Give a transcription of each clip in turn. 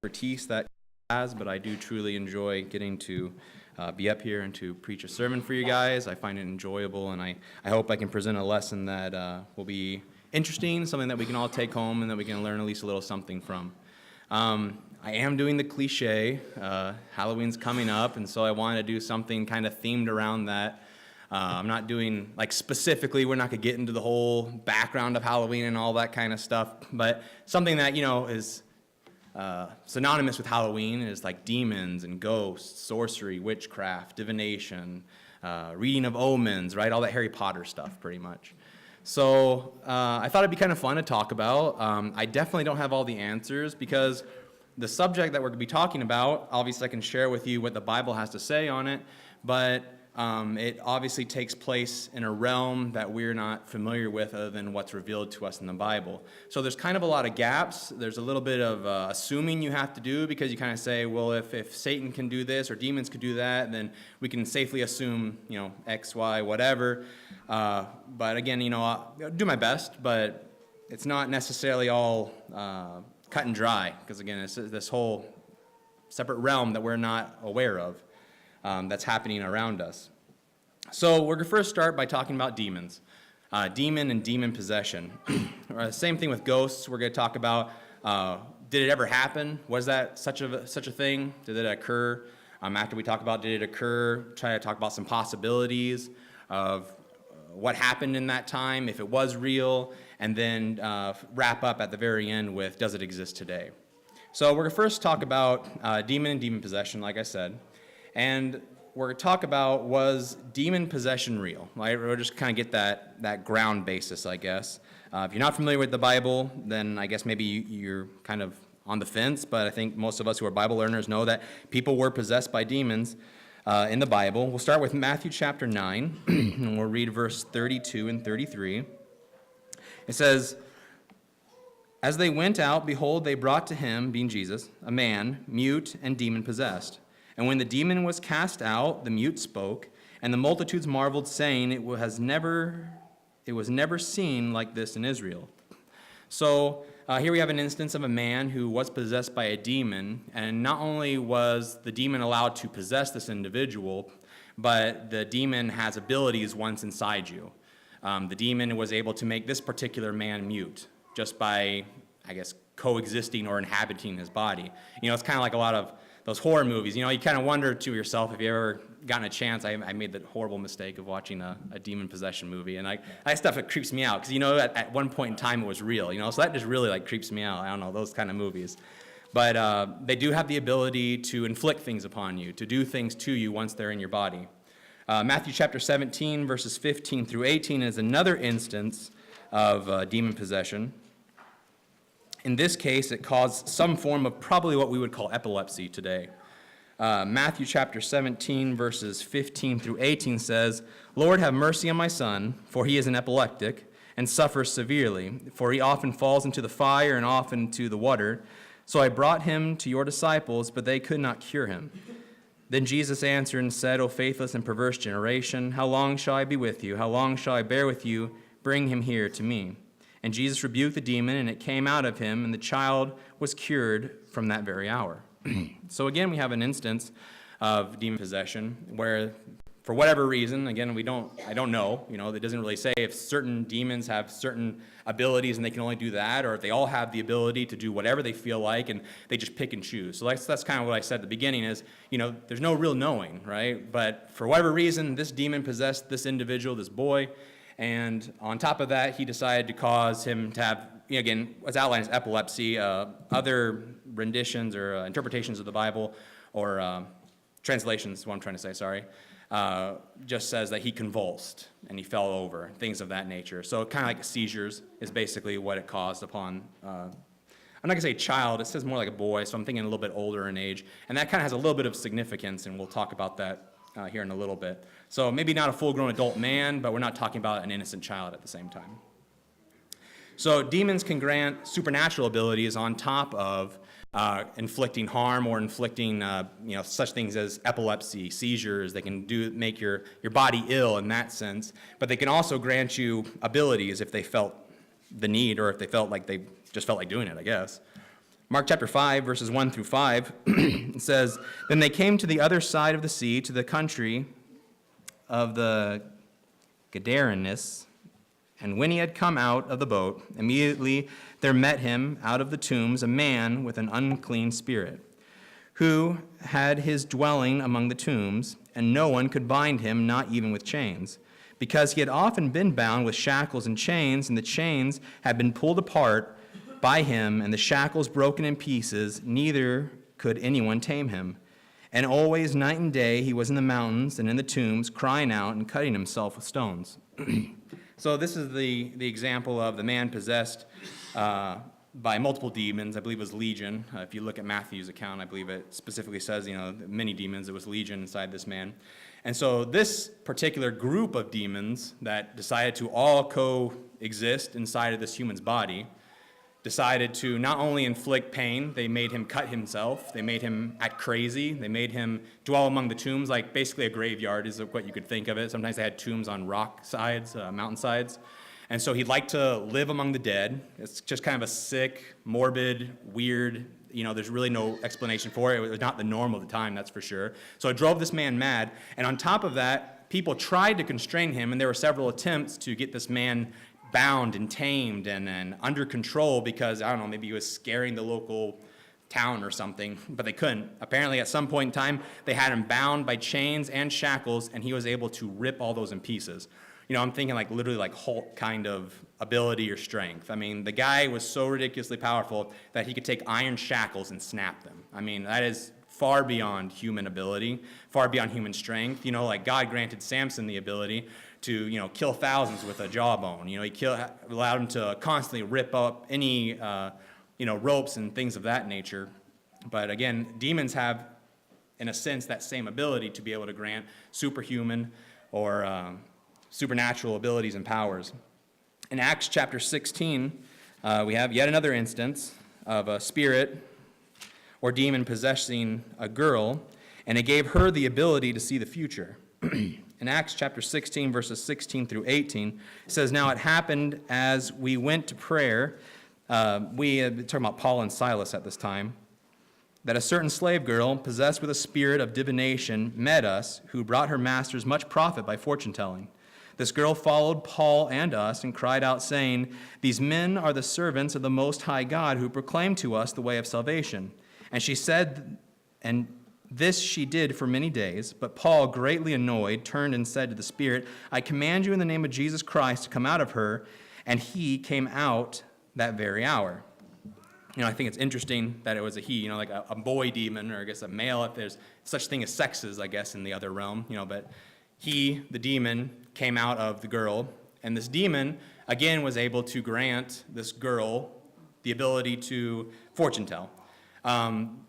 expertise that has, but I do truly enjoy getting to be up here and to preach a sermon for you guys. I find it enjoyable, and I hope I can present a lesson that will be interesting, something that we can all take home and that we can learn at least a little something from. I am doing the cliche. Halloween's coming up, and so I wanted to do something kind of themed around that. I'm not doing, like, specifically, we're not going to get into the whole background of Halloween and all that kind of stuff, but something that, is synonymous with Halloween is like demons and ghosts, sorcery, witchcraft, divination, reading of omens, right? All that Harry Potter stuff, pretty much. So I thought it'd be kind of fun to talk about. I definitely don't have all the answers because the subject that we're going to be talking about, obviously I can share with you what the Bible has to say on it, but it obviously takes place in a realm that we're not familiar with other than what's revealed to us in the Bible. So there's kind of a lot of gaps. There's a little bit of assuming you have to do because you kind of say, well, if Satan can do this or demons could do that, then we can safely assume, X, Y, whatever. But again, I'll do my best, but it's not necessarily all cut and dry because, again, it's this whole separate realm that we're not aware of. That's happening around us. So we're going to first start by talking about demons, demon and demon possession. Same thing with ghosts. We're going to talk about, did it ever happen? Was that such a thing? Did it occur? After we talk about did it occur, try to talk about some possibilities of what happened in that time, if it was real, and then wrap up at the very end with does it exist today? So we're going to first talk about demon and demon possession, like I said. And we're going to talk about, was demon possession real? Right? We'll just kind of get that ground basis, I guess. If you're not familiar with the Bible, then I guess maybe you're kind of on the fence, but I think most of us who are Bible learners know that people were possessed by demons in the Bible. We'll start with Matthew chapter 9, and we'll read verse 32 and 33. It says, "As they went out, behold, they brought to him," being Jesus, "a man, mute and demon-possessed. And when the demon was cast out, the mute spoke, and the multitudes marveled, saying, it was never seen like this in Israel." So here we have an instance of a man who was possessed by a demon, and not only was the demon allowed to possess this individual, but the demon has abilities once inside you. The demon was able to make this particular man mute just by, I guess, coexisting or inhabiting his body. It's kind of like a lot of those horror movies. You kind of wonder to yourself if you ever gotten a chance. I made the horrible mistake of watching a demon possession movie, and that stuff, it creeps me out because at one point in time it was real. So that just really creeps me out. I don't know, those kind of movies. But they do have the ability to inflict things upon you, to do things to you once they're in your body. Matthew chapter 17 verses 15 through 18 is another instance of demon possession. In this case, it caused some form of probably what we would call epilepsy today. Matthew chapter 17, verses 15 through 18 says, "Lord, have mercy on my son, for he is an epileptic, and suffers severely. For he often falls into the fire and often into the water. So I brought him to your disciples, but they could not cure him. Then Jesus answered and said, O faithless and perverse generation, how long shall I be with you? How long shall I bear with you? Bring him here to me. And Jesus rebuked the demon, and it came out of him, and the child was cured from that very hour." So again, we have an instance of demon possession where, for whatever reason, again, I don't know, it doesn't really say if certain demons have certain abilities and they can only do that, or if they all have the ability to do whatever they feel like and they just pick and choose. So that's kind of what I said at the beginning is, there's no real knowing, right? But for whatever reason, this demon possessed this individual, this boy, and on top of that, he decided to cause him to have, again, what's outlined as epilepsy. Other renditions or interpretations of the Bible, or translations is what I'm trying to say, sorry, just says that he convulsed and he fell over, things of that nature. So kind of like seizures is basically what it caused upon, I'm not going to say child, it says more like a boy, so I'm thinking a little bit older in age. And that kind of has a little bit of significance, and we'll talk about that here in a little bit. So maybe not a full-grown adult man, but we're not talking about an innocent child at the same time. So demons can grant supernatural abilities on top of inflicting harm or inflicting such things as epilepsy, seizures. They can make your body ill in that sense, but they can also grant you abilities if they felt the need or if they felt like doing it, I guess. Mark chapter 5, verses 1 through 5, it says, "Then they came to the other side of the sea, to the country of the Gadarenes. And when he had come out of the boat, immediately there met him out of the tombs a man with an unclean spirit, who had his dwelling among the tombs, and no one could bind him, not even with chains, because he had often been bound with shackles and chains, and the chains had been pulled apart by him, and the shackles broken in pieces, neither could anyone tame him. And always, night and day, he was in the mountains and in the tombs, crying out and cutting himself with stones." So this is the example of the man possessed by multiple demons. I believe it was legion. If you look at Matthew's account, I believe it specifically says, many demons. It was legion inside this man. And so this particular group of demons that decided to all coexist inside of this human's body decided to not only inflict pain, they made him cut himself, they made him act crazy, they made him dwell among the tombs, like basically a graveyard is what you could think of it. Sometimes they had tombs on rock sides, mountain sides. And so he'd like to live among the dead. It's just kind of a sick, morbid, weird, there's really no explanation for it. It was not the norm of the time, that's for sure. So it drove this man mad. And on top of that, people tried to constrain him, and there were several attempts to get this man bound and tamed and under control because, I don't know, maybe he was scaring the local town or something, but they couldn't. Apparently, at some point in time, they had him bound by chains and shackles, and he was able to rip all those in pieces. I'm thinking literally like Hulk kind of ability or strength. I mean, the guy was so ridiculously powerful that he could take iron shackles and snap them. I mean, that is far beyond human ability, far beyond human strength. God granted Samson the ability to, kill thousands with a jawbone. He allowed him to constantly rip up any, ropes and things of that nature. But again, demons have, in a sense, that same ability to be able to grant superhuman or supernatural abilities and powers. In Acts chapter 16, we have yet another instance of a spirit or demon possessing a girl, and it gave her the ability to see the future. In Acts chapter 16, verses 16 through 18, it says, "Now it happened as we went to prayer," we had been talking about Paul and Silas at this time, "that a certain slave girl, possessed with a spirit of divination, met us, who brought her masters much profit by fortune-telling. This girl followed Paul and us and cried out, saying, 'These men are the servants of the Most High God, who proclaim to us the way of salvation.' And she said, and this she did for many days. But Paul, greatly annoyed, turned and said to the spirit, 'I command you in the name of Jesus Christ to come out of her.' And he came out that very hour." I think it's interesting that it was a he, like a boy demon, or I guess a male, if there's such thing as sexes, I guess, in the other realm, but he, the demon, came out of the girl, and this demon, again, was able to grant this girl the ability to fortune tell.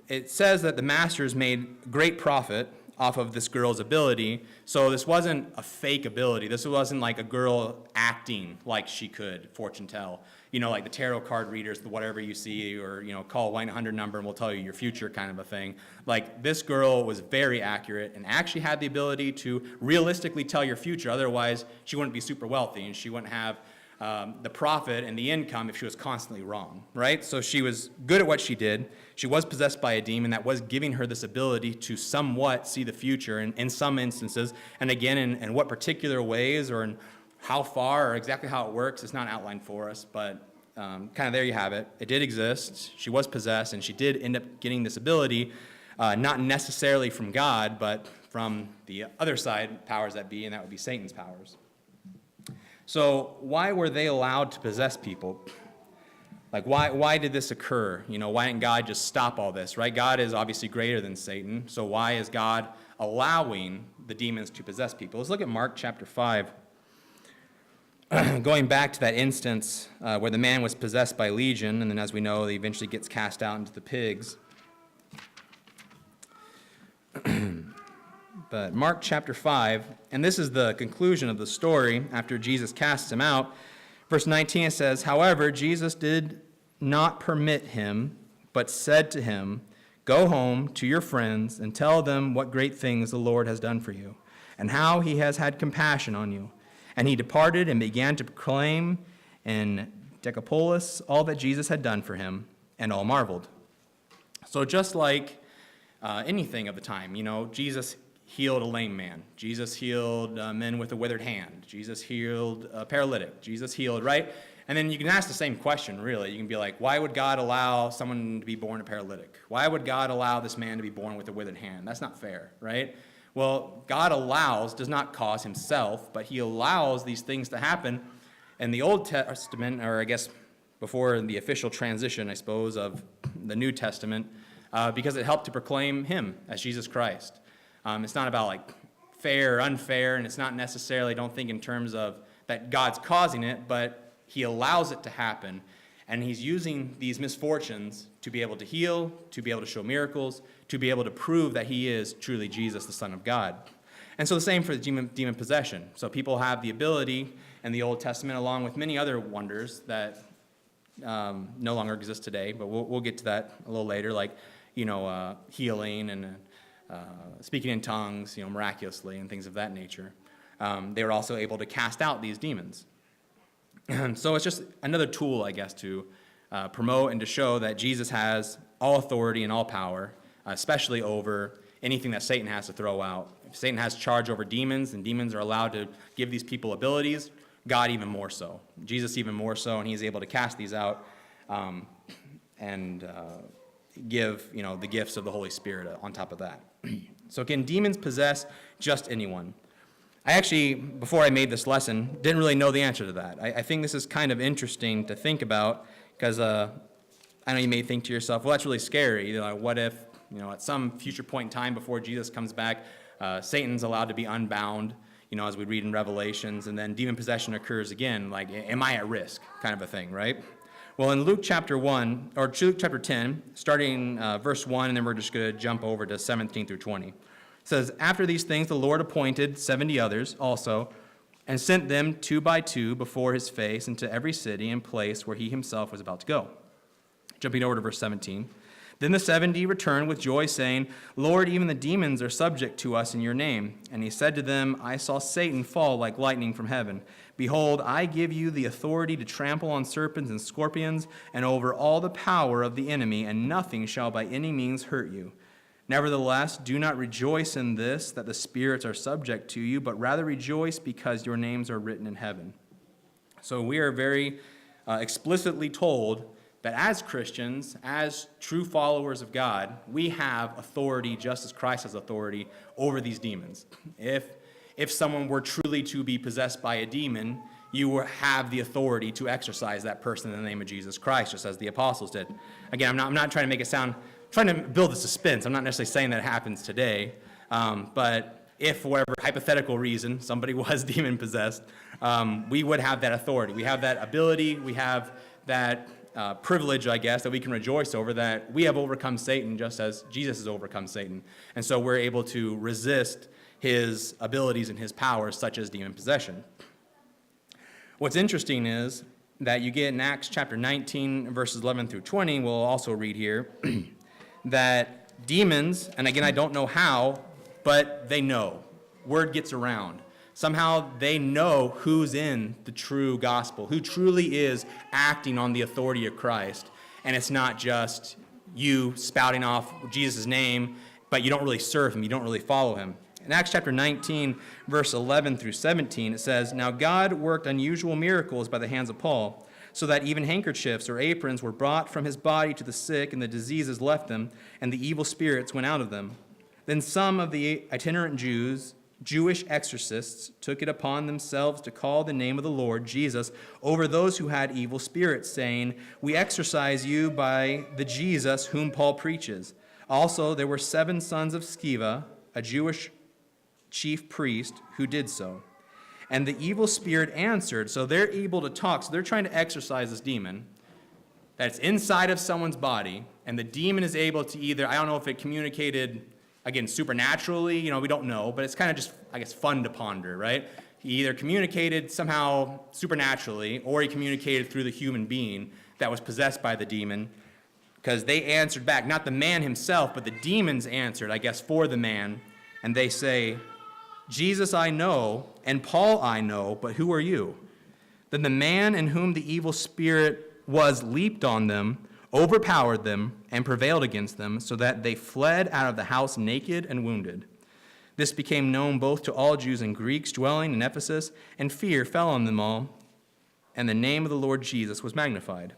It says that the masters made great profit off of this girl's ability, so this wasn't a fake ability. This wasn't like a girl acting like she could fortune tell. Like the tarot card readers, whatever you see, or, call a 1-800 number and we'll tell you your future kind of a thing. Like, this girl was very accurate and actually had the ability to realistically tell your future. Otherwise, she wouldn't be super wealthy and she wouldn't have the profit and the income if she was constantly wrong, right? So she was good at what she did. She was possessed by a demon that was giving her this ability to somewhat see the future in some instances. And again, in what particular ways or in how far or exactly how it works, it's not outlined for us, but kind of there you have it. It did exist. She was possessed, and she did end up getting this ability, not necessarily from God, but from the other side, powers that be, and that would be Satan's powers. So why were they allowed to possess people? Why did this occur? Why didn't God just stop all this, right? God is obviously greater than Satan, so why is God allowing the demons to possess people? Let's look at Mark chapter 5. Going back to that instance where the man was possessed by legion, and then as we know, he eventually gets cast out into the pigs. But Mark chapter 5, and this is the conclusion of the story after Jesus casts him out. Verse 19, it says, "However, Jesus did not permit him, but said to him, 'Go home to your friends and tell them what great things the Lord has done for you, and how he has had compassion on you.' And he departed and began to proclaim in Decapolis all that Jesus had done for him, and all marveled." So just like anything of the time, Jesus healed a lame man. Jesus healed men with a withered hand. Jesus healed a paralytic. Jesus healed, right? And then you can ask the same question, really. You can be like, why would God allow someone to be born a paralytic? Why would God allow this man to be born with a withered hand? That's not fair, right? Well, God allows, does not cause himself, but he allows these things to happen. In the Old Testament, or I guess before the official transition, I suppose, of the New Testament, because it helped to proclaim him as Jesus Christ. It's not about like fair or unfair, and it's not necessarily, don't think in terms of that God's causing it, but he allows it to happen, and he's using these misfortunes to be able to heal, to be able to show miracles, to be able to prove that he is truly Jesus, the Son of God. And so the same for the demon possession. So people have the ability in the Old Testament, along with many other wonders that no longer exist today, but we'll get to that a little later, like healing and speaking in tongues, miraculously and things of that nature. They were also able to cast out these demons. So it's just another tool, I guess, to promote and to show that Jesus has all authority and all power, especially over anything that Satan has to throw out. If Satan has charge over demons, and demons are allowed to give these people abilities, God even more so. Jesus even more so, and he's able to cast these out and give, the gifts of the Holy Spirit on top of that. So can demons possess just anyone? I actually, before I made this lesson, didn't really know the answer to that. I think this is kind of interesting to think about because I know you may think to yourself, well, that's really scary. What if, at some future point in time before Jesus comes back, Satan's allowed to be unbound, as we read in Revelations, and then demon possession occurs again. Like, am I at risk? Kind of a thing, right? Well, in Luke chapter 1, or Luke chapter 10, starting verse 1, and then we're just going to jump over to 17 through 20. It says, after these things, the Lord appointed 70 others also, and sent them 2 by 2 before his face into every city and place where he himself was about to go. Jumping over to verse 17. Then the 70 returned with joy, saying, Lord, even the demons are subject to us in your name. And he said to them, I saw Satan fall like lightning from heaven. Behold, I give you the authority to trample on serpents and scorpions, and over all the power of the enemy, and nothing shall by any means hurt you. Nevertheless, do not rejoice in this, that the spirits are subject to you, but rather rejoice because your names are written in heaven. So we are very explicitly told that as Christians, as true followers of God, we have authority just as Christ has authority over these demons. If someone were truly to be possessed by a demon, you have the authority to exorcise that person in the name of Jesus Christ, just as the apostles did. Again, I'm not trying to make it sound, trying to build the suspense. I'm not necessarily saying that it happens today, but if for whatever hypothetical reason somebody was demon possessed, we would have that authority. We have that ability. We have that privilege, I guess, that we can rejoice over, that we have overcome Satan just as Jesus has overcome Satan. And so we're able to resist his abilities and his powers, such as demon possession. What's interesting is that you get in Acts chapter 19, verses 11 through 20, we'll also read here, that demons, and again, I don't know how, but they know. Word gets around. Somehow they know who's in the true gospel, who truly is acting on the authority of Christ. And it's not just you spouting off Jesus' name, but you don't really serve him, you don't really follow him. In Acts chapter 19, verse 11 through 17, it says, Now God worked unusual miracles by the hands of Paul, so that even handkerchiefs or aprons were brought from his body to the sick, and the diseases left them, and the evil spirits went out of them. Then some of the itinerant Jewish exorcists took it upon themselves to call the name of the Lord Jesus over those who had evil spirits, saying, We exorcise you by the Jesus whom Paul preaches. Also there were 7 sons of Sceva, a Jewish chief priest, who did so. And the evil spirit answered, so they're able to talk, so they're trying to exorcise this demon that's inside of someone's body, and the demon is able to either, I don't know if it communicated, again, supernaturally, we don't know, but it's kind of just, I guess, fun to ponder, right? He either communicated somehow supernaturally, or he communicated through the human being that was possessed by the demon, because they answered back, not the man himself, but the demons answered, I guess, for the man, and they say, Jesus I know, and Paul I know, but who are you? Then the man in whom the evil spirit was leaped on them, overpowered them, and prevailed against them, so that they fled out of the house naked and wounded. This became known both to all Jews and Greeks dwelling in Ephesus, and fear fell on them all, and the name of the Lord Jesus was magnified.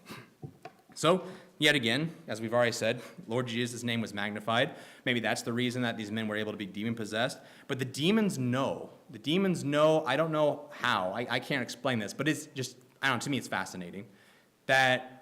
So, yet again, as we've already said, Lord Jesus' name was magnified. Maybe that's the reason that these men were able to be demon-possessed. But the demons know. The demons know, I don't know how, I can't explain this, but it's just, I don't know, to me it's fascinating, that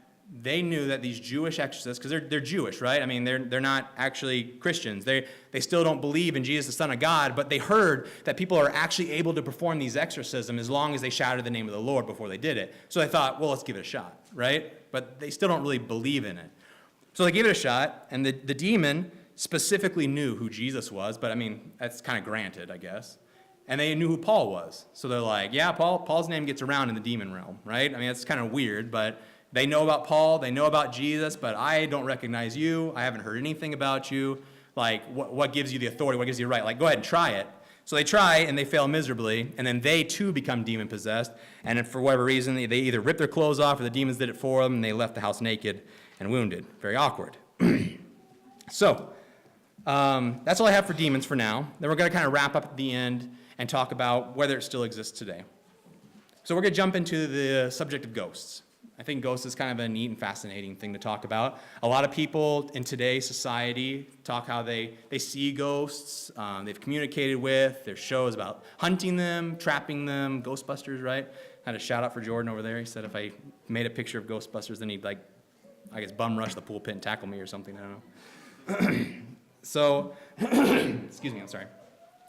they knew that these Jewish exorcists, because they're Jewish, right? I mean, they're not actually Christians. They still don't believe in Jesus, the Son of God, but they heard that people are actually able to perform these exorcisms as long as they shouted the name of the Lord before they did it. So they thought, well, let's give it a shot, right? But they still don't really believe in it. So they gave it a shot, and the demon specifically knew who Jesus was, but I mean, that's kind of granted, I guess. And they knew who Paul was. So they're like, yeah, Paul's name gets around in the demon realm, right? I mean, it's kind of weird, but they know about Paul, they know about Jesus, but I don't recognize you. I haven't heard anything about you. Like, what gives you the authority? What gives you the right? Like, go ahead and try it. So they try, and they fail miserably, and then they, too, become demon-possessed. And for whatever reason, they either ripped their clothes off or the demons did it for them, and they left the house naked and wounded. Very awkward. So, that's all I have for demons for now. Then we're going to kind of wrap up at the end and talk about whether it still exists today. So we're going to jump into the subject of ghosts. I think ghosts is kind of a neat and fascinating thing to talk about. A lot of people in today's society talk how they see ghosts, they've communicated with, there's shows about hunting them, trapping them, Ghostbusters, right? I had a shout out for Jordan over there. He said if I made a picture of Ghostbusters, then he'd bum rush the pool pit and tackle me or something, I don't know. So, excuse me, I'm sorry.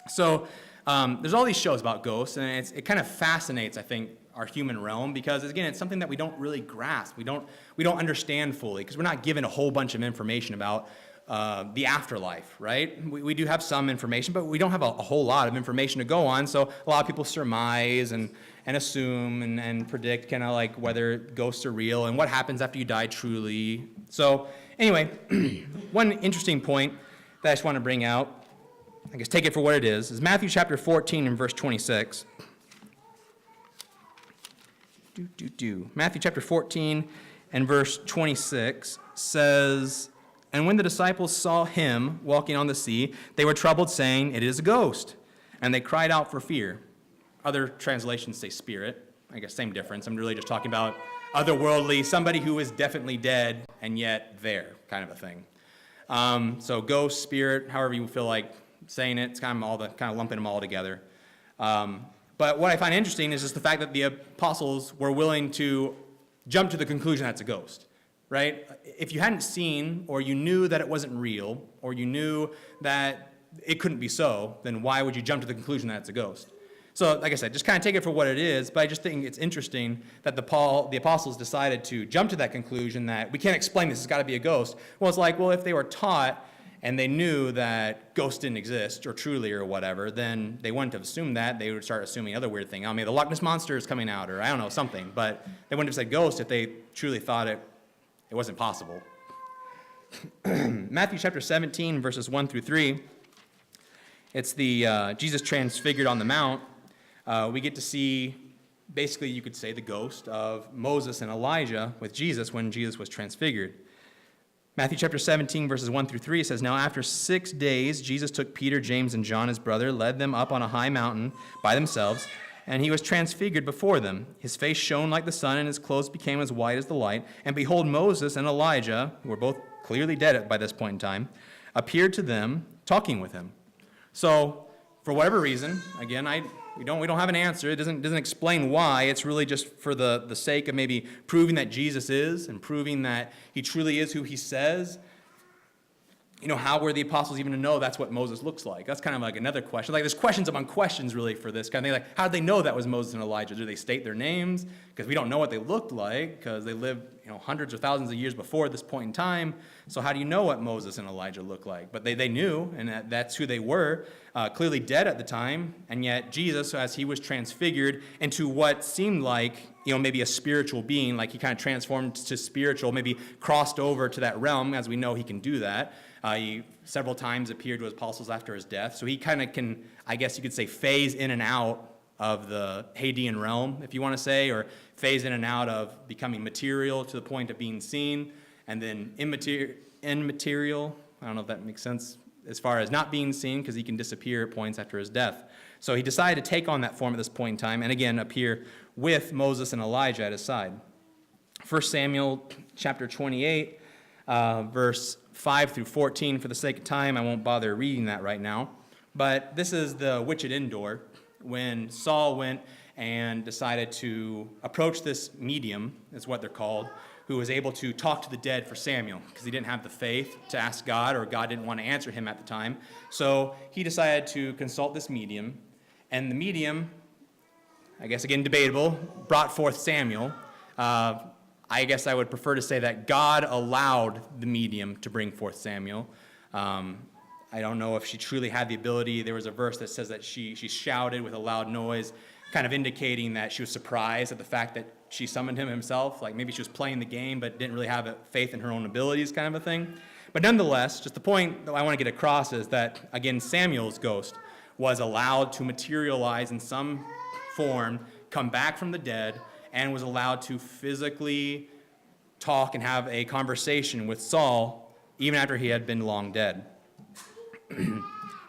So, there's all these shows about ghosts, and it kind of fascinates, I think, our human realm, because again, it's something that we don't really grasp. We don't understand fully, because we're not given a whole bunch of information about the afterlife, right? We do have some information, but we don't have a whole lot of information to go on. So a lot of people surmise and assume and predict kind of like whether ghosts are real and what happens after you die truly. So anyway, one interesting point that I just want to bring out, I guess take it for what it is Matthew chapter 14 and verse 26. Matthew chapter 14 and verse 26 says, "And when the disciples saw him walking on the sea, they were troubled, saying, 'It is a ghost.' And they cried out for fear." Other translations say spirit. I guess same difference. I'm really just talking about otherworldly, somebody who is definitely dead and yet there, kind of a thing. So ghost, spirit, however you feel like saying it, it's kind of lumping them all together. But what I find interesting is just the fact that the apostles were willing to jump to the conclusion that it's a ghost, right? If you hadn't seen, or you knew that it wasn't real, or you knew that it couldn't be so, then why would you jump to the conclusion that it's a ghost? So, like I said, just kind of take it for what it is, but I just think it's interesting that the apostles decided to jump to that conclusion that we can't explain this, it's got to be a ghost. Well, it's like, well, if they were taught and they knew that ghosts didn't exist, or truly, or whatever, then they wouldn't have assumed that. They would start assuming other weird thing. I mean, the Loch Ness Monster is coming out, or I don't know, something. But they wouldn't have said ghost if they truly thought it wasn't possible. Matthew chapter 17, verses 1 through 3. It's the Jesus transfigured on the Mount. We get to see, basically, you could say, the ghost of Moses and Elijah with Jesus when Jesus was transfigured. Matthew chapter 17, verses 1 through 3 says, "Now after 6 days, Jesus took Peter, James, and John, his brother, led them up on a high mountain by themselves, and he was transfigured before them. His face shone like the sun, and his clothes became as white as the light. And behold, Moses and Elijah, who were both clearly dead by this point in time, appeared to them, talking with him." So, for whatever reason, again, we don't have an answer. It doesn't explain why. It's really just for the sake of maybe proving that Jesus is and proving that he truly is who he says. You know, how were the apostles even to know that's what Moses looks like? That's kind of like another question. Like, there's questions among questions, really, for this kind of thing. Like, how did they know that was Moses and Elijah? Do they state their names? Because we don't know what they looked like, because they lived, hundreds or thousands of years before this point in time. So how do you know what Moses and Elijah looked like? But they knew, and that's who they were, clearly dead at the time. And yet Jesus, as he was transfigured into what seemed like, maybe a spiritual being, like he kind of transformed to spiritual, maybe crossed over to that realm, as we know he can do that. He several times appeared to his apostles after his death. So he kind of can, I guess you could say, phase in and out of the Hadean realm, if you want to say, or phase in and out of becoming material to the point of being seen. and then immaterial, I don't know if that makes sense, as far as not being seen, because he can disappear at points after his death. So he decided to take on that form at this point in time, and again appear with Moses and Elijah at his side. 1 Samuel chapter 28, verse 5 through 14. For the sake of time, I won't bother reading that right now. But this is the witch at Endor, when Saul went and decided to approach this medium, is what they're called, who was able to talk to the dead for Samuel, because he didn't have the faith to ask God, or God didn't want to answer him at the time. So he decided to consult this medium, and the medium, I guess again debatable, brought forth Samuel. I guess I would prefer to say that God allowed the medium to bring forth Samuel. I don't know if she truly had the ability. There was a verse that says that she shouted with a loud noise, kind of indicating that she was surprised at the fact that she summoned him himself. Like maybe she was playing the game but didn't really have faith in her own abilities, kind of a thing. But nonetheless, just the point that I want to get across is that, again, Samuel's ghost was allowed to materialize in some form, come back from the dead, and was allowed to physically talk and have a conversation with Saul even after he had been long dead.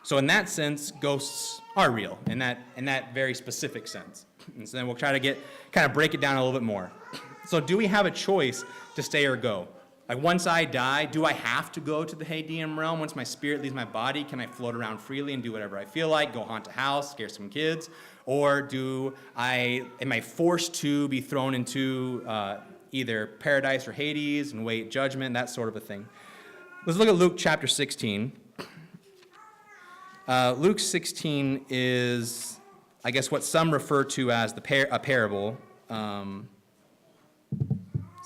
So in that sense, ghosts are real, in that very specific sense. And so then we'll try to kind of break it down a little bit more. So do we have a choice to stay or go? Like once I die, do I have to go to the Hadean realm? Once my spirit leaves my body, can I float around freely and do whatever I feel like, go haunt a house, scare some kids? Or am I forced to be thrown into either paradise or Hades and wait judgment, that sort of a thing? Let's look at Luke chapter 16. Luke 16 is, I guess, what some refer to as a parable.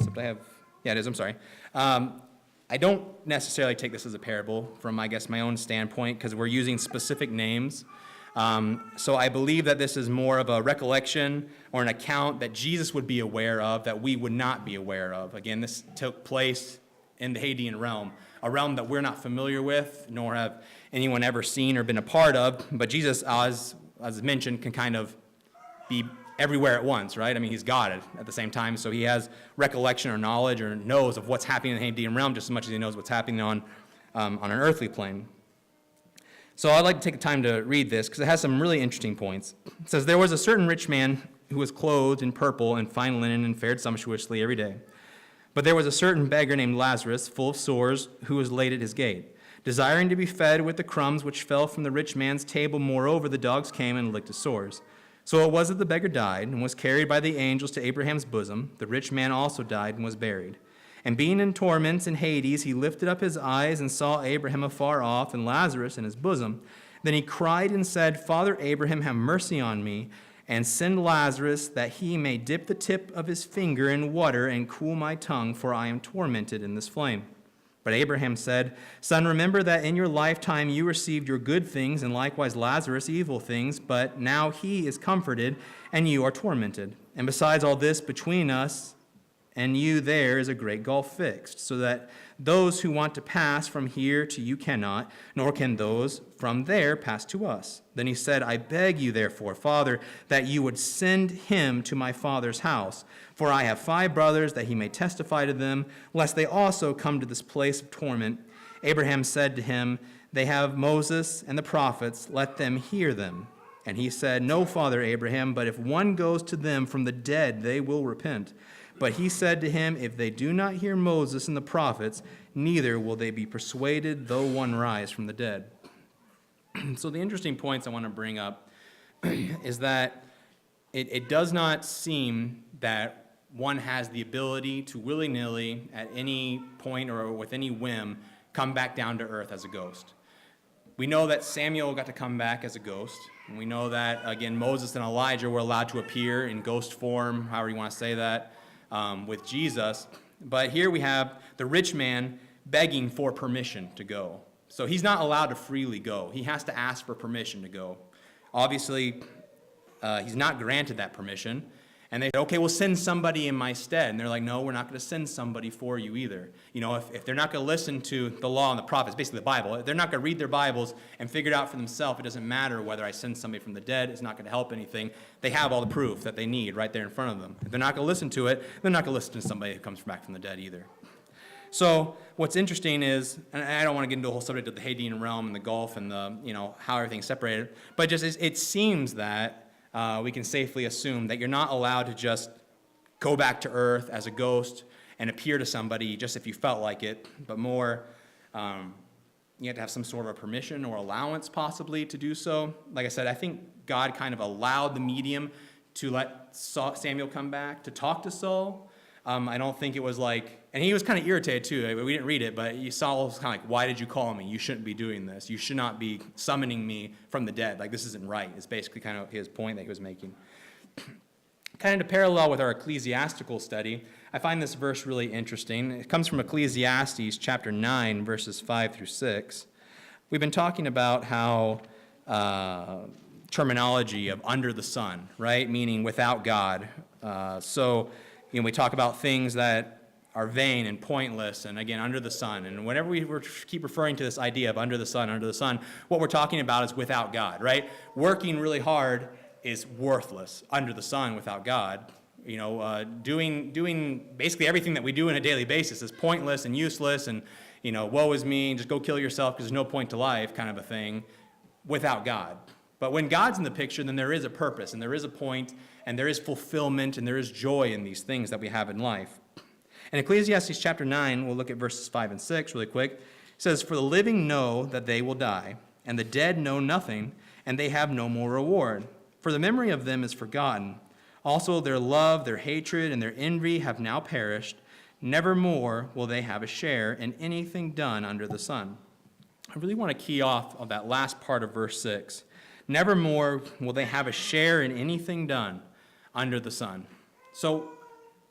Except it is, I'm sorry. I don't necessarily take this as a parable from, I guess, my own standpoint, because we're using specific names. So I believe that this is more of a recollection or an account that Jesus would be aware of that we would not be aware of. Again, this took place in the Hadean realm, a realm that we're not familiar with, nor have anyone ever seen or been a part of. But Jesus, as mentioned, can kind of be everywhere at once, right? I mean, he's God at the same time, so he has recollection or knowledge or knows of what's happening in the Hadean realm just as much as he knows what's happening on an earthly plane. So I'd like to take the time to read this because it has some really interesting points. It says, "There was a certain rich man who was clothed in purple and fine linen and fared sumptuously every day. But there was a certain beggar named Lazarus, full of sores, who was laid at his gate, desiring to be fed with the crumbs which fell from the rich man's table. Moreover, the dogs came and licked his sores. So it was that the beggar died and was carried by the angels to Abraham's bosom. The rich man also died and was buried. And being in torments in Hades, he lifted up his eyes and saw Abraham afar off and Lazarus in his bosom. Then he cried and said, Father Abraham, have mercy on me, and send Lazarus that he may dip the tip of his finger in water and cool my tongue, for I am tormented in this flame. But Abraham said, Son, remember that in your lifetime you received your good things, and likewise Lazarus evil things, but now he is comforted, and you are tormented. And besides all this, between us and you there is a great gulf fixed, so that those who want to pass from here to you cannot, nor can those from there pass to us. Then he said, I beg you therefore, Father, that you would send him to my father's house. For I have 5 brothers, that he may testify to them, lest they also come to this place of torment. Abraham said to him, They have Moses and the prophets, let them hear them. And he said, No, Father Abraham, but if one goes to them from the dead, they will repent. But he said to him, If they do not hear Moses and the prophets, neither will they be persuaded, though one rise from the dead. So the interesting points I want to bring up is that it does not seem that one has the ability to willy-nilly, at any point or with any whim, come back down to earth as a ghost. We know that Samuel got to come back as a ghost, and we know that, again, Moses and Elijah were allowed to appear in ghost form, however you want to say that, with Jesus. But here we have the rich man begging for permission to go. So he's not allowed to freely go. He has to ask for permission to go. Obviously, he's not granted that permission. And they say, okay, we'll send somebody in my stead. And they're like, no, we're not going to send somebody for you either. You know, if they're not going to listen to the law and the prophets, basically the Bible, if they're not going to read their Bibles and figure it out for themselves, it doesn't matter whether I send somebody from the dead. It's not going to help anything. They have all the proof that they need right there in front of them. If they're not going to listen to it, they're not going to listen to somebody who comes back from the dead either. So what's interesting is, and I don't want to get into the whole subject of the Hadean realm and the Gulf and the, how everything's separated, but just it seems that we can safely assume that you're not allowed to just go back to earth as a ghost and appear to somebody just if you felt like it, but more you have to have some sort of a permission or allowance possibly to do so. Like I said, I think God kind of allowed the medium to let Samuel come back to talk to Saul. I don't think it was like, and he was kind of irritated too. We didn't read it, but Saul was kind of like, why did you call me? You shouldn't be doing this. You should not be summoning me from the dead. Like, this isn't right. It's basically kind of his point that he was making. Kind of to parallel with our ecclesiastical study, I find this verse really interesting. It comes from Ecclesiastes chapter 9, verses 5 through 6. We've been talking about how terminology of under the sun, right? Meaning without God. So we talk about things that are vain and pointless and, again, under the sun. And whenever we keep referring to this idea of under the sun, what we're talking about is without God, right? Working really hard is worthless under the sun without God. Doing basically everything that we do on a daily basis is pointless and useless and, woe is me, just go kill yourself because there's no point to life kind of a thing without God. But when God's in the picture, then there is a purpose and there is a point and there is fulfillment and there is joy in these things that we have in life. In Ecclesiastes chapter 9, we'll look at verses 5 and 6 really quick. It says, "For the living know that they will die, and the dead know nothing, and they have no more reward. For the memory of them is forgotten. Also their love, their hatred, and their envy have now perished. Nevermore will they have a share in anything done under the sun." I really want to key off of that last part of verse 6. Nevermore will they have a share in anything done under the sun. So,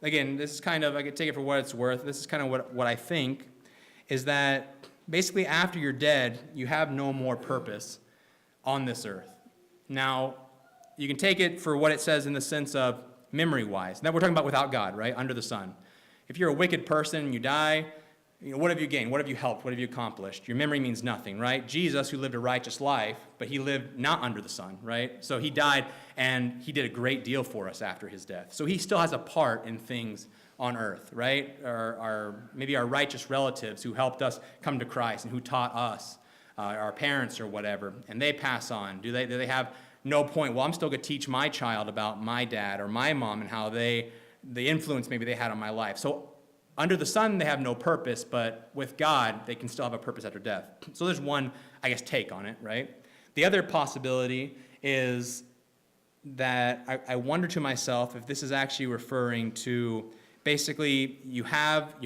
again, this is kind of, I could take it for what it's worth. This is kind of what I think is that basically after you're dead, you have no more purpose on this earth. Now, you can take it for what it says in the sense of memory-wise. Now we're talking about without God, right? Under the sun. If you're a wicked person and you die, what have you gained? What have you helped? What have you accomplished? Your memory means nothing, right? Jesus, who lived a righteous life, but he lived not under the sun, right? So he died, and he did a great deal for us after his death. So he still has a part in things on earth, right? Or maybe our righteous relatives who helped us come to Christ and who taught us, our parents or whatever, and they pass on. Do they have no point? Well, I'm still going to teach my child about my dad or my mom and how the influence maybe they had on my life. So under the sun, they have no purpose, but with God, they can still have a purpose after death. So there's one, take on it, right? The other possibility is that I wonder to myself if this is actually referring to basically you're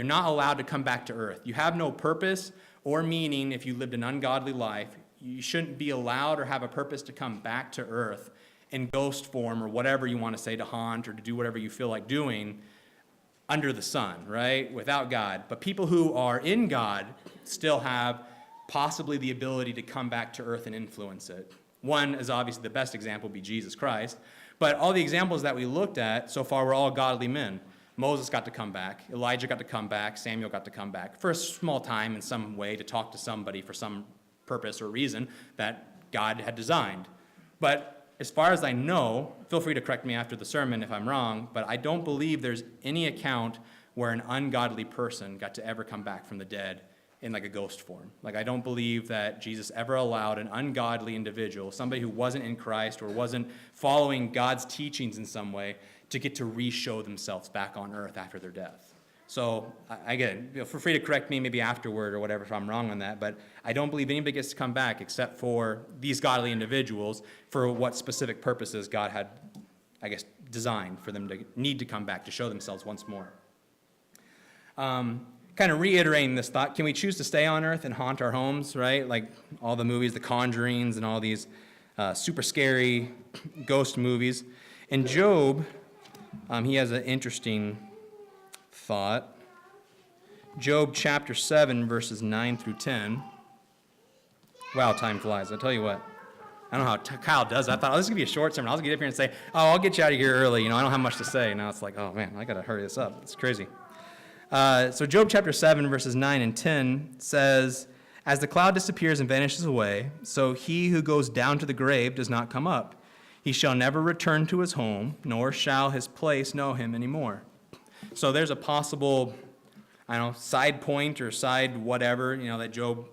not allowed to come back to earth. You have no purpose or meaning if you lived an ungodly life. You shouldn't be allowed or have a purpose to come back to earth in ghost form or whatever you want to say, to haunt or to do whatever you feel like doing under the sun, right? Without God. But people who are in God still have possibly the ability to come back to earth and influence it. One is obviously the best example would be Jesus Christ. But all the examples that we looked at so far were all godly men. Moses got to come back. Elijah got to come back. Samuel got to come back for a small time in some way to talk to somebody for some purpose or reason that God had designed. But as far as I know, feel free to correct me after the sermon if I'm wrong, but I don't believe there's any account where an ungodly person got to ever come back from the dead in like a ghost form. Like, I don't believe that Jesus ever allowed an ungodly individual, somebody who wasn't in Christ or wasn't following God's teachings in some way, to get to re-show themselves back on earth after their death. So, again, feel free to correct me maybe afterward or whatever if I'm wrong on that, but I don't believe anybody gets to come back except for these godly individuals for what specific purposes God had, designed for them to need to come back to show themselves once more. Kind of reiterating this thought, can we choose to stay on earth and haunt our homes, right? Like all the movies, The Conjurings and all these super scary ghost movies. In Job, he has an interesting thought. Job chapter 7, verses 9 through 10. Wow, time flies. I tell you what. I don't know how Kyle does that. I thought, this is going to be a short sermon. I'll just get up here and say, I'll get you out of here early. I don't have much to say. Now it's like, oh, man, I got to hurry this up. It's crazy. So Job chapter 7, verses 9 and 10 says, "As the cloud disappears and vanishes away, so he who goes down to the grave does not come up. He shall never return to his home, nor shall his place know him anymore." So there's a possible, I don't know, side point or side whatever, that Job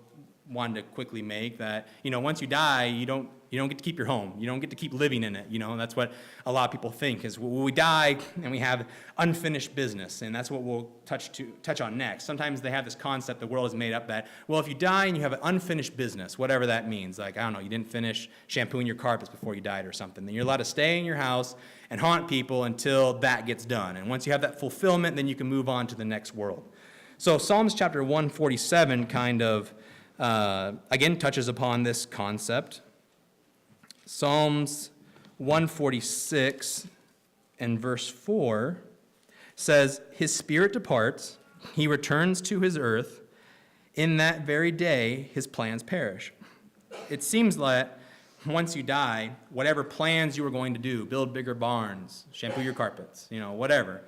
wanted to quickly make, that, once you die, you don't get to keep your home. You don't get to keep living in it. That's what a lot of people think is we die and we have unfinished business, and that's what we'll touch on next. Sometimes they have this concept the world has made up that, well, if you die and you have an unfinished business, whatever that means, like, I don't know, you didn't finish shampooing your carpets before you died or something, then you're allowed to stay in your house and haunt people until that gets done. And once you have that fulfillment, then you can move on to the next world. So Psalms chapter 147 kind of, again, touches upon this concept. Psalms 146 and verse 4 says, his spirit departs, he returns to his earth, in that very day his plans perish. It seems like once you die, whatever plans you were going to do, build bigger barns, shampoo your carpets, whatever,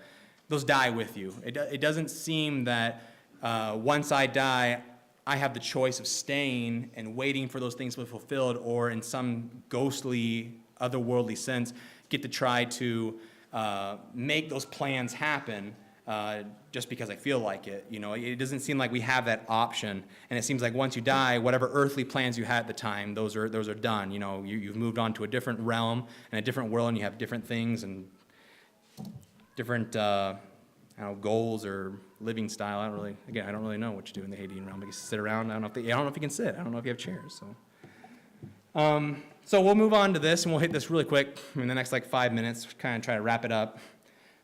those die with you. It doesn't seem that once I die, I have the choice of staying and waiting for those things to be fulfilled, or in some ghostly, otherworldly sense, get to try to make those plans happen just because I feel like it. It doesn't seem like we have that option, and it seems like once you die, whatever earthly plans you had at the time, those are done. You've moved on to a different realm and a different world, and you have different things and different goals or living style. I don't really know what you do in the Hadean realm. I guess sit around. I don't know if you can sit. I don't know if you have chairs. So we'll move on to this, and we'll hit this really quick in the next 5 minutes, kind of try to wrap it up.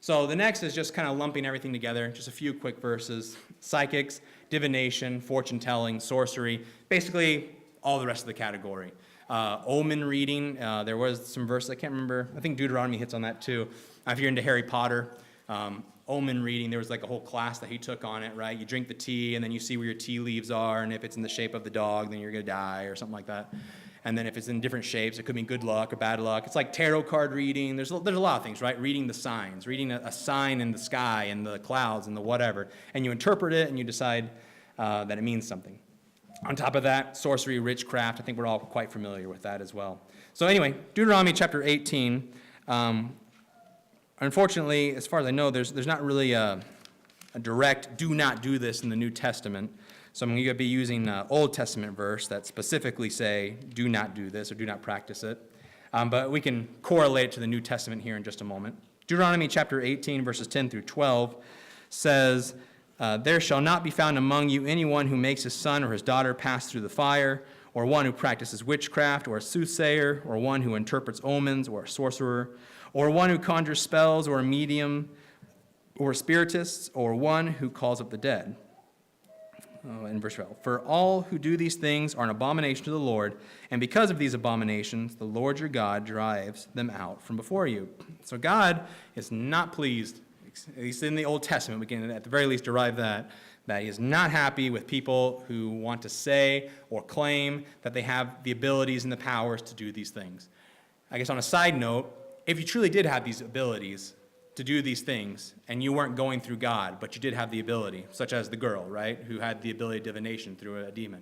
So the next is just kind of lumping everything together, just a few quick verses. Psychics, divination, fortune telling, sorcery, basically all the rest of the category. Omen reading, there was some verses, I can't remember. I think Deuteronomy hits on that too. If you're into Harry Potter, omen reading, there was a whole class that he took on it, right? You drink the tea, and then you see where your tea leaves are, and if it's in the shape of the dog, then you're going to die, or something like that. And then if it's in different shapes, it could mean good luck or bad luck. It's like tarot card reading. There's a lot of things, right? Reading the signs, reading a sign in the sky and the clouds and the whatever. And you interpret it, and you decide that it means something. On top of that, sorcery, witchcraft. I think we're all quite familiar with that as well. So anyway, Deuteronomy chapter 18. Unfortunately, as far as I know, there's not really a direct do not do this in the New Testament. So I'm going to be using an Old Testament verse that specifically say do not do this or do not practice it. But we can correlate it to the New Testament here in just a moment. Deuteronomy chapter 18, verses 10 through 12 says, there shall not be found among you anyone who makes his son or his daughter pass through the fire, or one who practices witchcraft, or a soothsayer, or one who interprets omens, or a sorcerer, or one who conjures spells, or a medium, or spiritists, or one who calls up the dead. In verse 12, for all who do these things are an abomination to the Lord, and because of these abominations, the Lord your God drives them out from before you. So God is not pleased, at least in the Old Testament, we can at the very least derive that he is not happy with people who want to say or claim that they have the abilities and the powers to do these things. I guess on a side note, if you truly did have these abilities to do these things, and you weren't going through God, but you did have the ability, such as the girl, right, who had the ability of divination through a demon.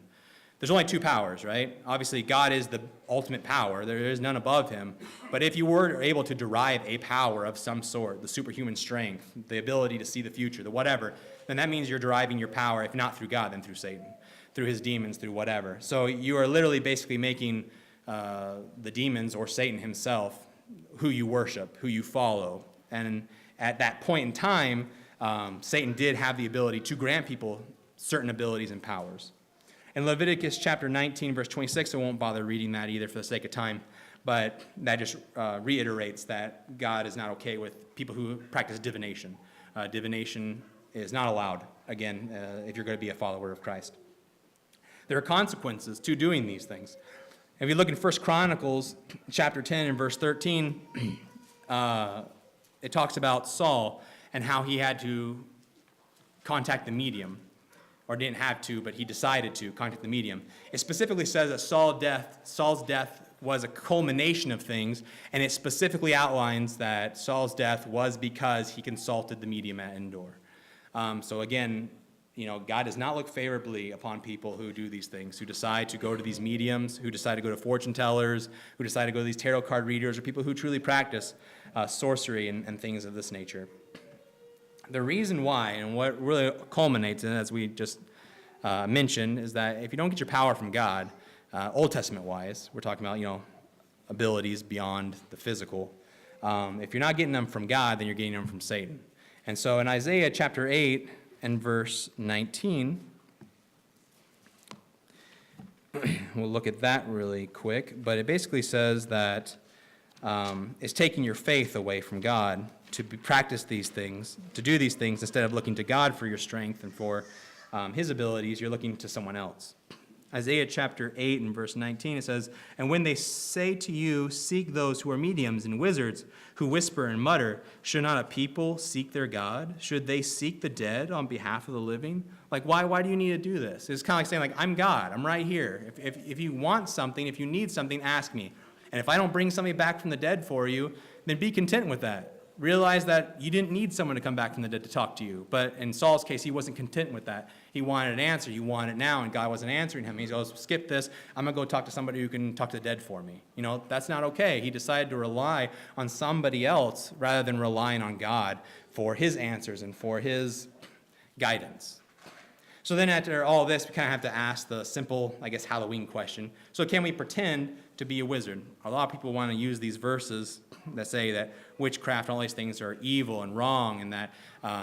There's only two powers, right? Obviously, God is the ultimate power. There is none above him. But if you were able to derive a power of some sort, the superhuman strength, the ability to see the future, the whatever, then that means you're deriving your power, if not through God, then through Satan, through his demons, through whatever. So you are literally basically making the demons or Satan himself who you worship, who you follow. And at that point in time, Satan did have the ability to grant people certain abilities and powers. In Leviticus chapter 19, verse 26, I won't bother reading that either for the sake of time, but that just reiterates that God is not okay with people who practice divination. Divination is not allowed, again, if you're going to be a follower of Christ. There are consequences to doing these things. If you look in 1 Chronicles chapter 10 and verse 13, it talks about Saul and how he had to contact the medium, or didn't have to, but he decided to contact the medium. It specifically says that Saul's death was a culmination of things, and it specifically outlines that Saul's death was because he consulted the medium at Endor. So again, God does not look favorably upon people who do these things, who decide to go to these mediums, who decide to go to fortune tellers, who decide to go to these tarot card readers, or people who truly practice sorcery and things of this nature. The reason why, and what really culminates in, as we just mentioned, is that if you don't get your power from God, Old Testament-wise, we're talking about, abilities beyond the physical. If you're not getting them from God, then you're getting them from Satan. And so in Isaiah chapter 8 and verse 19, we'll look at that really quick, but it basically says that it's taking your faith away from God to practice these things, to do these things, instead of looking to God for your strength and for his abilities, you're looking to someone else. Isaiah chapter 8 and verse 19, it says, "And when they say to you, seek those who are mediums and wizards, who whisper and mutter, should not a people seek their God? Should they seek the dead on behalf of the living?" Like, why do you need to do this? It's kind of like saying, I'm God, I'm right here. If you want something, if you need something, ask me. And if I don't bring somebody back from the dead for you, then be content with that. Realize that you didn't need someone to come back from the dead to talk to you. But in Saul's case, he wasn't content with that. He wanted an answer. He wanted it now, and God wasn't answering him. He goes, skip this. I'm going to go talk to somebody who can talk to the dead for me. That's not okay. He decided to rely on somebody else rather than relying on God for his answers and for his guidance. So then after all this, we kind of have to ask the simple, Halloween question. So can we pretend to be a wizard? A lot of people want to use these verses that say that witchcraft and all these things are evil and wrong, and that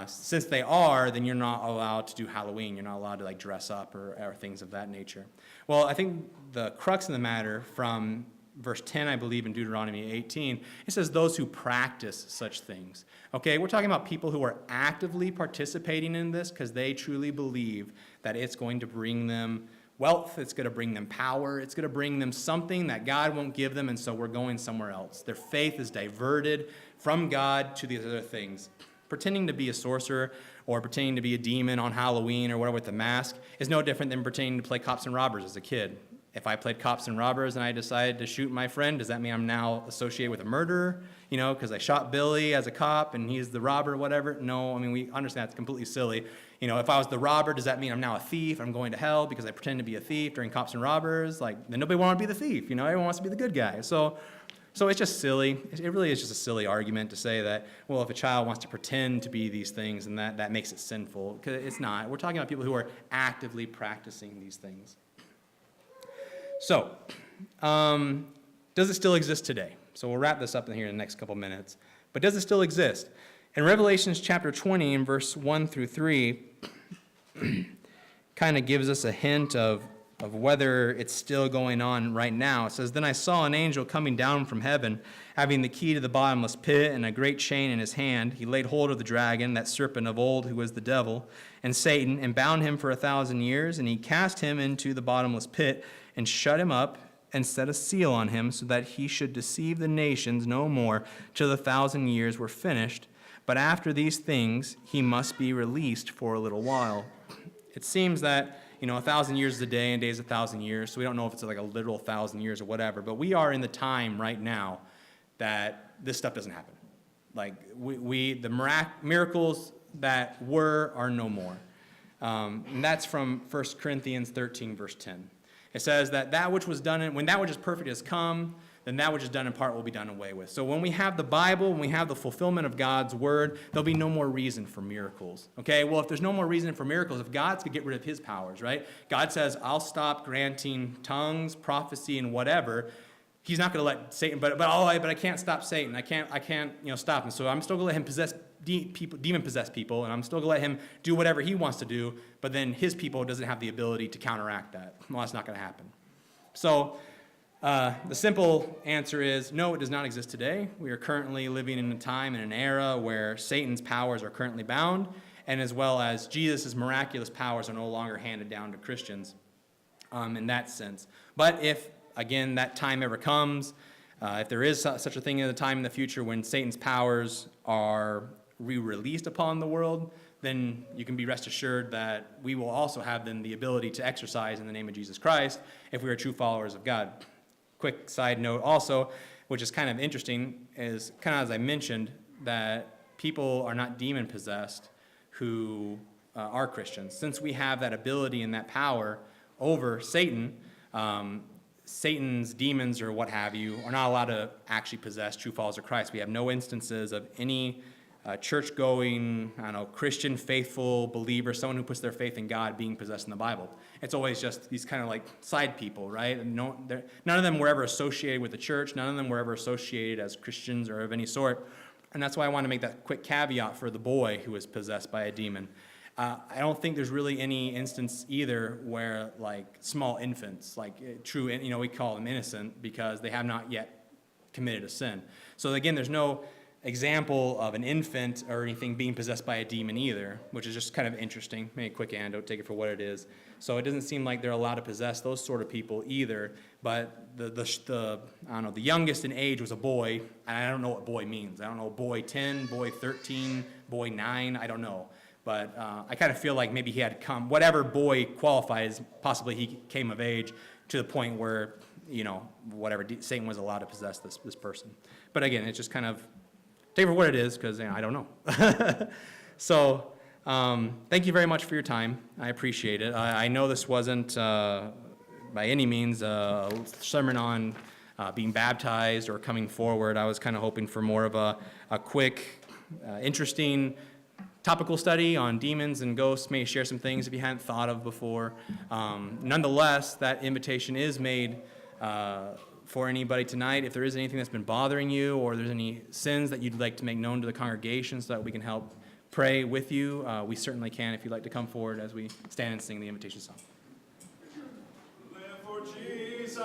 since they are, then you're not allowed to do Halloween. You're not allowed to dress up or things of that nature. Well, I think the crux of the matter from verse 10, I believe, in Deuteronomy 18, it says those who practice such things. Okay, we're talking about people who are actively participating in this because they truly believe that it's going to bring them wealth, it's going to bring them power, it's going to bring them something that God won't give them, and so we're going somewhere else. Their faith is diverted from God to these other things. Pretending to be a sorcerer or pretending to be a demon on Halloween or whatever with a mask is no different than pretending to play cops and robbers as a kid. If I played cops and robbers and I decided to shoot my friend, does that mean I'm now associated with a murderer? Because I shot Billy as a cop and he's the robber or whatever? No, we understand that's completely silly. If I was the robber, does that mean I'm now a thief? I'm going to hell because I pretend to be a thief during cops and robbers? Then nobody wants to be the thief. Everyone wants to be the good guy. So it's just silly. It really is just a silly argument to say that, well, if a child wants to pretend to be these things, then that makes it sinful. Because it's not. We're talking about people who are actively practicing these things. So, does it still exist today? So we'll wrap this up in here in the next couple minutes. But does it still exist? In Revelations chapter 20, in verse 1 through 3, kind of gives us a hint of whether it's still going on right now. It says, "Then I saw an angel coming down from heaven, having the key to the bottomless pit and a great chain in his hand. He laid hold of the dragon, that serpent of old, who was the devil, and Satan, and bound him for 1,000 years, and he cast him into the bottomless pit, and shut him up, and set a seal on him, so that he should deceive the nations no more till the 1,000 years were finished. But after these things he must be released for a little while." It seems that 1,000 years is a day and a day is 1,000 years, so we don't know if it's like a literal 1,000 years or whatever, but we are in the time right now that this stuff doesn't happen. The miracles that are no more. And that's from 1 Corinthians 13, verse 10. It says that which was done, when that which is perfect has come, then that which is done in part will be done away with. So when we have the Bible, when we have the fulfillment of God's word, there'll be no more reason for miracles. Okay, well, if there's no more reason for miracles, if God's going to get rid of his powers, right? God says, I'll stop granting tongues, prophecy, and whatever. He's not going to let Satan, but I can't stop Satan. I can't stop him. So I'm still going to let him possess demon-possessed people, and I'm still going to let him do whatever he wants to do, but then his people doesn't have the ability to counteract that. Well, that's not going to happen. So the simple answer is no, it does not exist today. We are currently living in a time and an era where Satan's powers are currently bound, and as well as Jesus' miraculous powers are no longer handed down to Christians in that sense. But if, again, that time ever comes, if there is such a thing in the time in the future when Satan's powers are re-released upon the world, then you can be rest assured that we will also have then the ability to exercise in the name of Jesus Christ if we are true followers of God. Quick side note also, which is kind of interesting, is kind of as I mentioned, that people are not demon-possessed who are Christians. Since we have that ability and that power over Satan, Satan's demons or what have you are not allowed to actually possess true followers of Christ. We have no instances of any church-going, I don't know, Christian, faithful believer, someone who puts their faith in God being possessed in the Bible. It's always just these kind of like side people, right? And none of them were ever associated with the church. None of them were ever associated as Christians or of any sort. And that's why I want to make that quick caveat for the boy who was possessed by a demon. I don't think there's really any instance either where like small infants, like true, we call them innocent because they have not yet committed a sin. So again, there's no example of an infant or anything being possessed by a demon either, which is just kind of interesting. Maybe a quick anecdote, take it for what it is. So it doesn't seem like they're allowed to possess those sort of people either. But the I don't know, the youngest in age was a boy, and I don't know what boy means. I don't know, boy 10, boy 13, boy 9, I don't know. But I kind of feel like maybe he had come, whatever boy qualifies, possibly he came of age to the point where, whatever, Satan was allowed to possess this person. But again, it's just kind of, take it for what it is, because I don't know. So thank you very much for your time. I appreciate it. I know this wasn't by any means a sermon on being baptized or coming forward. I was kind of hoping for more of a quick, interesting, topical study on demons and ghosts, maybe share some things if you hadn't thought of before. Nonetheless, that invitation is made for anybody tonight. If there is anything that's been bothering you or there's any sins that you'd like to make known to the congregation so that we can help pray with you, we certainly can if you'd like to come forward as we stand and sing the invitation song. Live for Jesus.